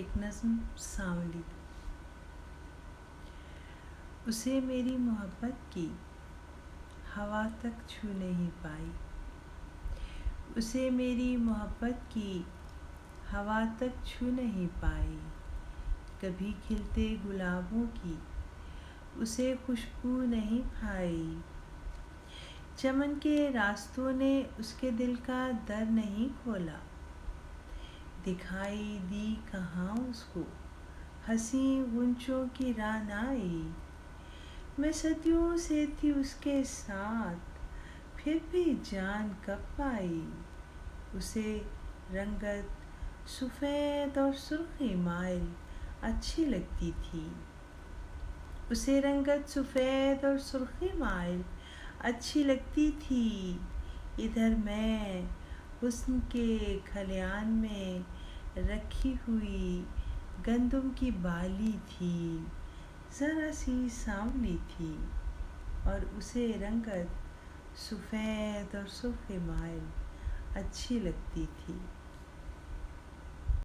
एक नज़्म सांवली। उसे मेरी मोहब्बत की हवा तक छू नहीं पाई, उसे मेरी मोहब्बत की हवा तक छू नहीं पाई। कभी खिलते गुलाबों की उसे खुशबू नहीं भाई। चमन के रास्तों ने उसके दिल का दर नहीं खोला, दिखाई दी कहाँ उसको हंसी गुंचों की राह न आई। मैं सदियों से थी उसके साथ, फिर भी जान कब पाई। उसे रंगत सफ़ेद और सुर्खी माइल अच्छी लगती थी, उसे रंगत सफ़ेद और सुर्खी माइल अच्छी लगती थी। इधर मैं हुस्न के खलियान में रखी हुई गंदम की बाली थी, ज़रा सी सांवली थी और उसे रंगत सफ़ेद और सुर्ख माइल अच्छी लगती थी।